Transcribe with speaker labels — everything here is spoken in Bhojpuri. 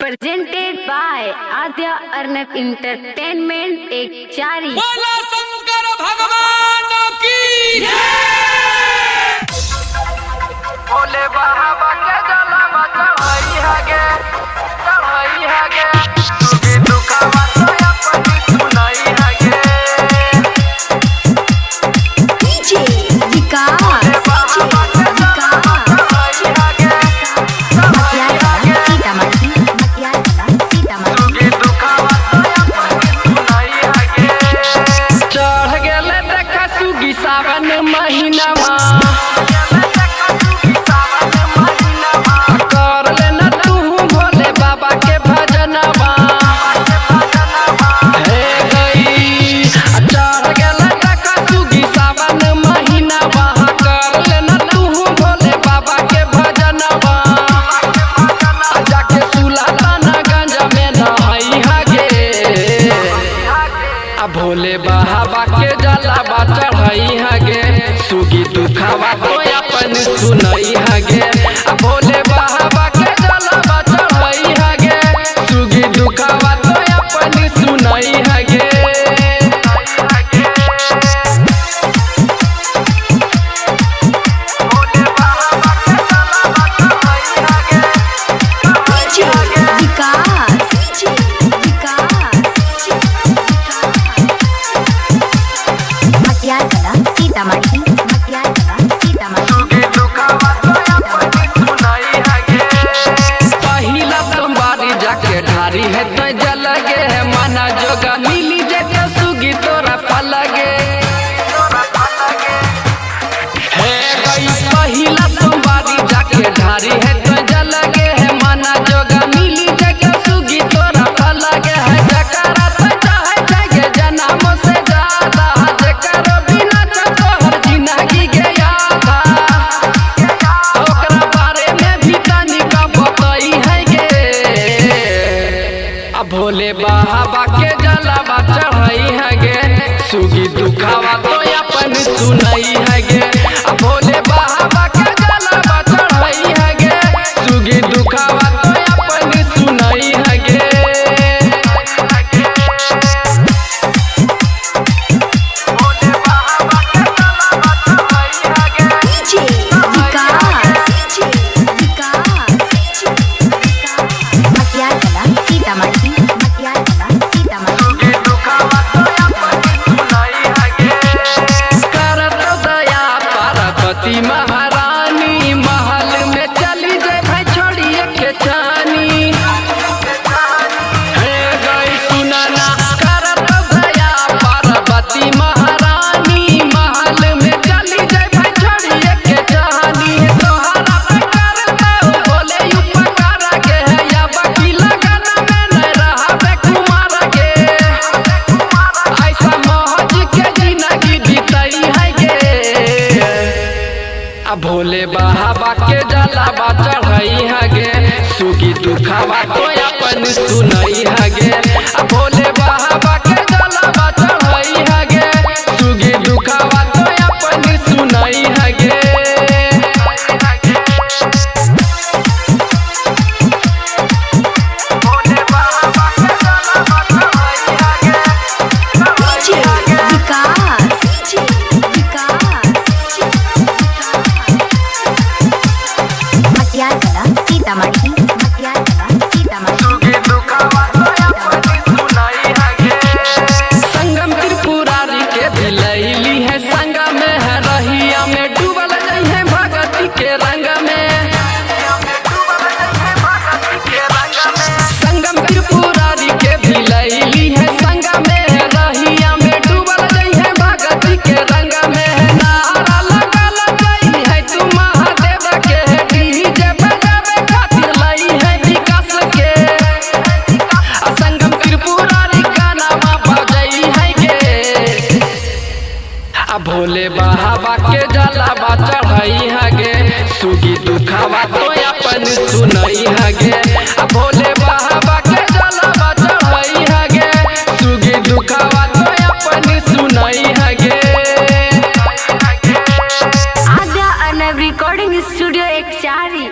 Speaker 1: Presented by Adya Arnab Entertainment एक चारी।
Speaker 2: बोला शंकर भगवान की जय।
Speaker 3: भोले बाबा के जलवा चढ़ाई है गे सुखी दुखवा तो अपनी सुनाई है गे।
Speaker 1: DJ विकास
Speaker 3: भोले बाबा के जलवा चढ़ाई है गे सुखी दुखवा तो अपनी सुनाई है गे।
Speaker 2: चढ़ गेले देखा सुगी सावन महीनावा कर लेना तू भोले बाबा के भजनवा हे गई। चढ़ गेले देखा सुगी सावन महीनावा कर लेना तू भोले बाबा के भजनवा जाके सुलाताना गंज में नहाई हागे आ भोले बाबा के जलावा चढ़ाई हागे सुगी दुखावा तो अपन सुनाई हागे आ भोले बाबा के जलावा चढ़ाई हागे सुगी दुखावा तो अपन सुनाई हागे। पहिला सोमवारी जाके ढारी है तो जलगे है माना जोगा मिली जेते सुगी तोरा पलगे हे गई। पहिला सोमवारी जाके ढारी है तो जलगे है माना जोगा मिली जेते सुगी तोरा पलगे है। जकरा तो चाहे जागे जन्म से ज्यादा जकरा बिना तोहर जिंदगी के यादा ओकरा बारे में भी तनिका बताई है गे। आ भोले बाबा के जलावा चढ़ाई है गे सुगी दुखावा तो अपन सुनाई है गे। आ भोले बाबा के जलावा चढ़ाई है गे सुगी दुखावा तो अपन सुनाई है गे। पार्वती महारानी महल में चली जाए भाई छोड़िए के चानी हे गई सुनाना करत दया पार्वती महारानी महल में चली जाए भाई छोड़िए के चानी। तोहरा पे करता बोले उपकार के है या बाकी लगन में न रहबे कुमार के ऐसा महज के जिंदगी बीतई है गे। आ भोले बाबा के जलावा चढ़ाई हागे सुगी दुखावा तो अपन सुनाई हागे। आ भोले बाबा के जलावा चढ़ाई हागे सुगी दुखावा तो अपन सुनाई हागे। संगम त्रिपुरारी के दिलैली है संग में है रहिया में डूबल जाई है भगती के रंग में। संगम त्रिपुरारी के दिलैली है संग में है रहिया में डूबल जाई है भगती के रंग में। नारा लगल जाई है तू महादेव के डीजे बजावे खातिर लाई है विकास के। संगम त्रिपुरारी का नाम बजाई है गे। आ भोले बाबा के जलावा चढ़ाई हागे सुगी दुखावा तो अपन सुनाई हागे। आ भोले बाबा के जलावा चढ़ाई हागे सुगी दुखावा तो अपन सुनाई हागे।
Speaker 1: आद्या अर्नब रिकॉर्डिंग स्टूडियो एक चारी।